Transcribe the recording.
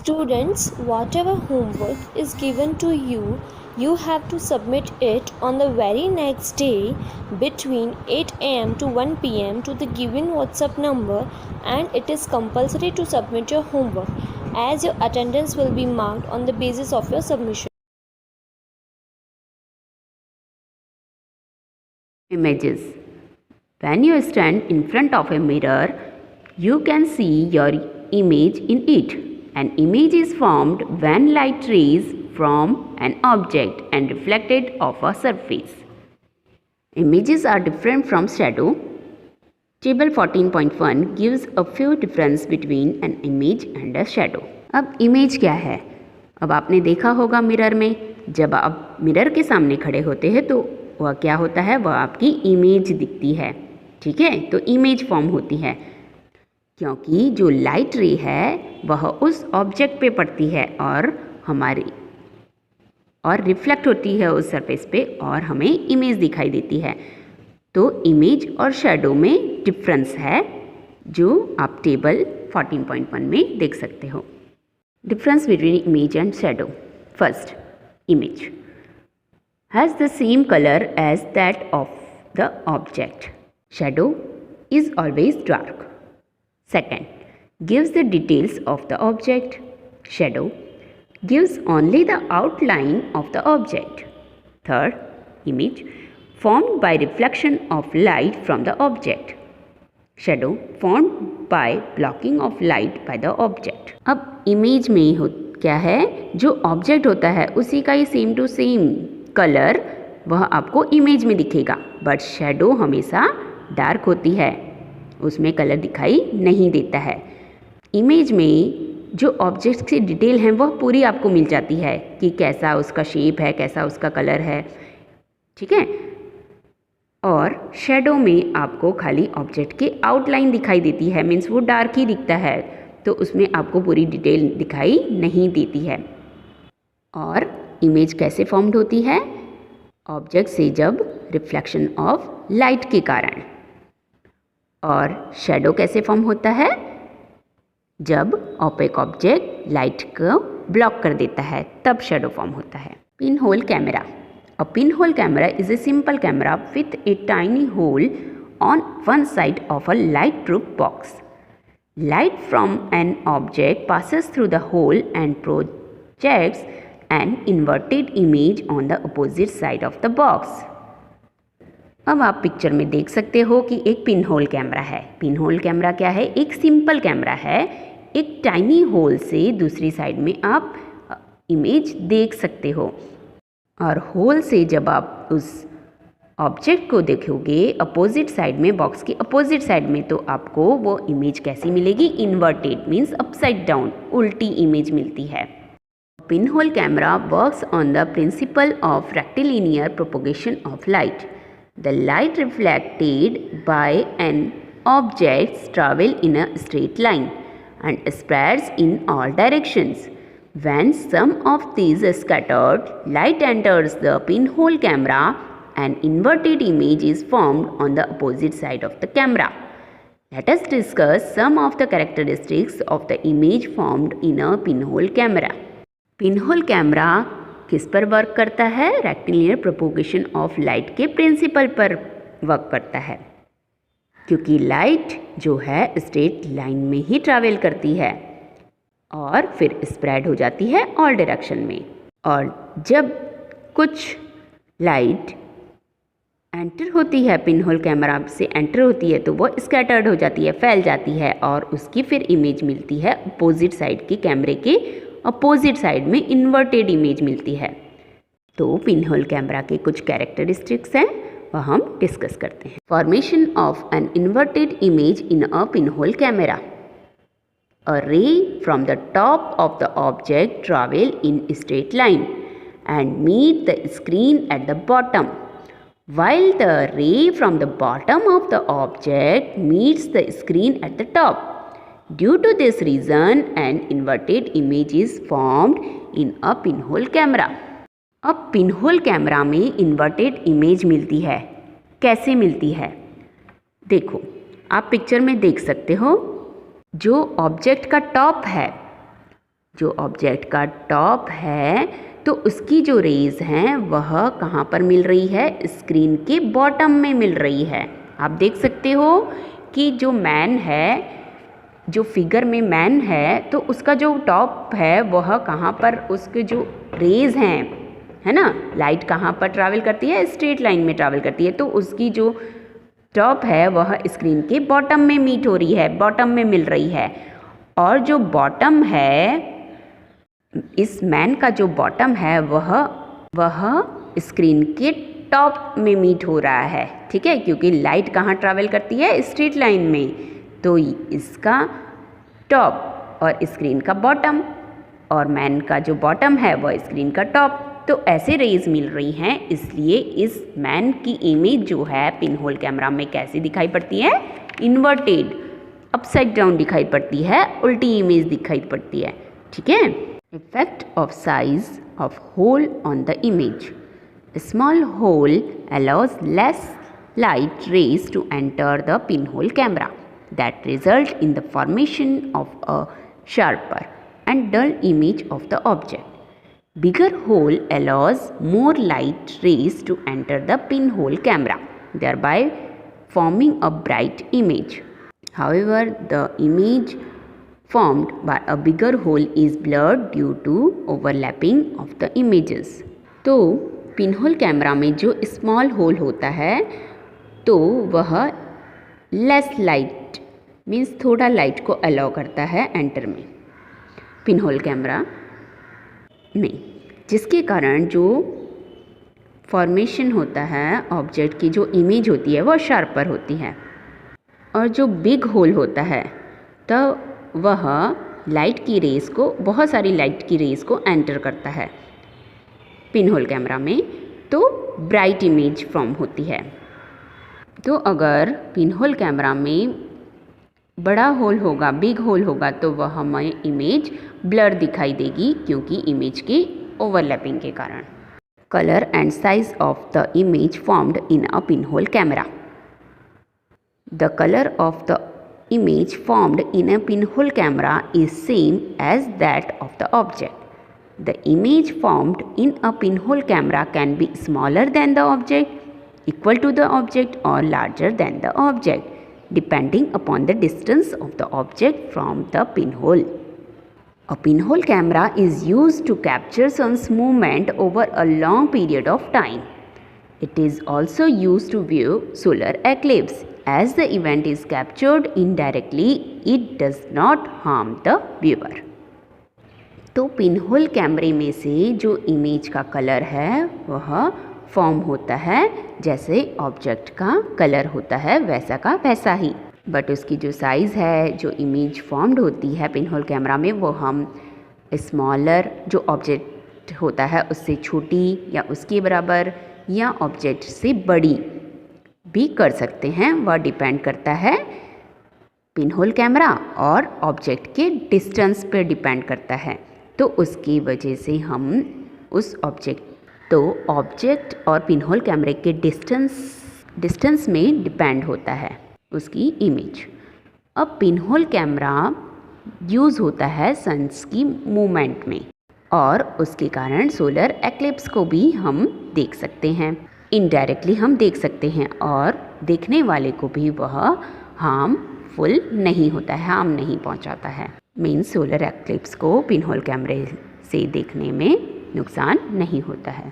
Students, whatever homework is given to you, you have to submit it on the very next day between 8 am to 1 pm to the given WhatsApp number, and it is compulsory to submit your homework as your attendance will be marked on the basis of your submission. Images. When you stand in front of a mirror, you can see your image in it. An image is formed when light rays from an object and reflected off a surface. Images are different from shadow. Table 14.1 gives a few difference between an image and a shadow. अब image क्या है? अब आपने देखा होगा mirror में, जब आप मिरर के सामने खड़े होते हैं तो वह क्या होता है, वह आपकी इमेज दिखती है। ठीक है, तो इमेज फॉर्म होती है क्योंकि जो लाइट रे है वह उस ऑब्जेक्ट पे पड़ती है और रिफ्लेक्ट होती है उस सरफेस पे और हमें इमेज दिखाई देती है। तो इमेज और शैडो में डिफरेंस है जो आप टेबल 14.1 में देख सकते हो। Difference between image and shadow. First, image has the same color as that of the object. Shadow is always dark. Second, gives the details of the object. Shadow gives only the outline of the object. Third, image formed by reflection of light from the object. Shadow formed by blocking of light by the object. अब image में क्या है, जो object होता है उसी का ही same to same colour वह आपको इमेज में दिखेगा, बट शैडो हमेशा डार्क होती है, उसमें कलर दिखाई नहीं देता है। इमेज में जो ऑब्जेक्ट की डिटेल हैं वह पूरी आपको मिल जाती है कि कैसा उसका शेप है, कैसा उसका कलर है। ठीक है, और शैडो में आपको खाली ऑब्जेक्ट की आउटलाइन दिखाई देती है, मीन्स वो डार्क ही दिखता है, तो उसमें आपको पूरी डिटेल दिखाई नहीं देती है। और इमेज कैसे फॉर्म्ड होती है? ऑब्जेक्ट से जब रिफ्लेक्शन ऑफ लाइट के कारण। और शैडो कैसे फॉर्म होता है? जब ओपेक ऑब्जेक्ट लाइट को ब्लॉक कर देता है तब शैडो फॉर्म होता है। Pin hole camera. A pin hole camera is a simple camera with a tiny hole on one side of a light proof box. Light from an object passes through the hole and projects an inverted image on the opposite side of the box. अब आप picture में देख सकते हो कि एक pin hole camera है। Pin hole camera क्या है? एक सिंपल कैमरा है। एक टाइनी होल से दूसरी साइड में आप इमेज देख सकते हो, और होल से जब आप उस ऑब्जेक्ट को देखोगे अपोजिट साइड में, बॉक्स की अपोजिट साइड में, तो आपको वो इमेज कैसी मिलेगी? इन्वर्टेड, मीन्स अपसाइड डाउन, उल्टी इमेज मिलती है। Pin hole camera works on the principle of rectilinear propagation of light. The light reflected by an object travel in a straight line and spreads in all directions. When some of these scattered light enters the pinhole camera, an inverted image is formed on the opposite side of the camera. Let us discuss some of the characteristics of the image formed in a pinhole camera. Pinhole camera किस पर work करता है? Rectilinear propagation of light के principal पर work करता है, क्योंकि light जो है स्ट्रेट लाइन में ही ट्रैवल करती है और फिर स्प्रेड हो जाती है ऑल डायरेक्शन में। और जब कुछ लाइट एंटर होती है, पिन होल कैमरा से एंटर होती है, तो वो स्कैटर्ड हो जाती है, फैल जाती है, और उसकी फिर इमेज मिलती है अपोजिट साइड के, कैमरे के अपोजिट साइड में इन्वर्टेड इमेज मिलती है। तो पिन होल कैमरा के कुछ कैरेक्टरिस्टिक्स हैं, वह हम डिस्कस करते हैं। Formation of an inverted image in a pin hole camera. A ray from the top of the object travel in a straight line and meet the screen at the bottom, while the ray from the bottom of the object meets the screen at the top. Due to this reason, an inverted image is formed in a pinhole camera. अब pinhole camera में inverted image मिलती है। कैसे मिलती है? देखो, आप picture में देख सकते हो, जो ऑब्जेक्ट का टॉप है जो ऑब्जेक्ट का टॉप है तो उसकी जो रेज़ हैं वह कहाँ पर मिल रही है, स्क्रीन के बॉटम में मिल रही है। आप देख सकते हो कि जो मैन है, जो फिगर में मैन है, तो उसका जो टॉप है वह कहाँ पर, उसके जो रेज़ हैं, है ना, लाइट कहाँ पर ट्रैवल करती है, स्ट्रेट लाइन में ट्रैवल करती है, तो उसकी जो टॉप है वह स्क्रीन के बॉटम में मीट हो रही है, बॉटम में मिल रही है। और जो बॉटम है, इस मैन का जो बॉटम है वह स्क्रीन के टॉप में मीट हो रहा है, ठीक है, क्योंकि लाइट कहाँ ट्रैवल करती है, स्ट्रेट लाइन में, तो इसका टॉप और स्क्रीन का बॉटम, और मैन का जो बॉटम है वह स्क्रीन का टॉप, तो ऐसे रेज मिल रही हैं। इसलिए इस मैन की इमेज जो है पिन होल कैमरा में कैसी दिखाई पड़ती है, इन्वर्टेड, अपसाइड डाउन दिखाई पड़ती है, उल्टी इमेज दिखाई पड़ती है, ठीक है। Effect of size of hole on the image. Small hole allows less light rays to enter the pinhole camera that result in the formation of a sharper and dull image of the object. Bigger hole allows more light rays to enter the pinhole camera, thereby forming a bright image. However, the image formed by a bigger hole is blurred due to overlapping of the images. तो pinhole camera में जो small whole होता है तो वह less light means थोड़ा light को allow करता है एंटर में पिनहोल कैमरा में, जिसके कारण जो फॉर्मेशन होता है ऑब्जेक्ट की, जो इमेज होती है वह शार्पर होती है। और जो बिग होल होता है तो वह लाइट की रेस को, बहुत सारी लाइट की रेस को एंटर करता है पिनहोल कैमरा में, तो ब्राइट इमेज फॉर्म होती है। तो अगर पिनहोल कैमरा में बड़ा होल होगा, बिग होल होगा, तो वह हमें इमेज ब्लर दिखाई देगी क्योंकि इमेज के ओवरलैपिंग के कारण। Colour and size of the image formed in a pinhole camera. The colour of the image formed in a pinhole camera is same as that of the object. The image formed in a pinhole camera can be smaller than the object, equal to the object, or larger than the object, depending upon the distance of the object from the pinhole. A pinhole camera is used to capture sun's movement over a long period of time. It is also used to view solar eclipse. As the event is captured indirectly, it does not harm the viewer. तो pinhole कैमरे में से जो image का colour है वह form होता है जैसे ऑब्जेक्ट का कलर होता है वैसा का वैसा ही, बट उसकी जो साइज़ है, जो इमेज फॉर्म्ड होती है पिनहोल कैमरा में, वो हम स्मॉलर, जो ऑब्जेक्ट होता है उससे छोटी या उसके बराबर या ऑब्जेक्ट से बड़ी भी कर सकते हैं। वह डिपेंड करता है पिनहोल कैमरा और ऑब्जेक्ट के डिस्टेंस पर डिपेंड करता है। तो उसकी वजह से हम उस ऑब्जेक्ट और पिनहोल कैमरे के डिस्टेंस में डिपेंड होता है उसकी इमेज। अब पिनहोल कैमरा यूज़ होता है सन्स की मूवमेंट में, और उसके कारण सोलर एक्लिप्स को भी हम देख सकते हैं, इनडायरेक्टली हम देख सकते हैं, और देखने वाले को भी वह हार्मफुल नहीं होता है, हार्म नहीं पहुंचाता है। मीन्स सोलर एक्लिप्स को पिनहोल कैमरे से देखने में नुकसान नहीं होता है।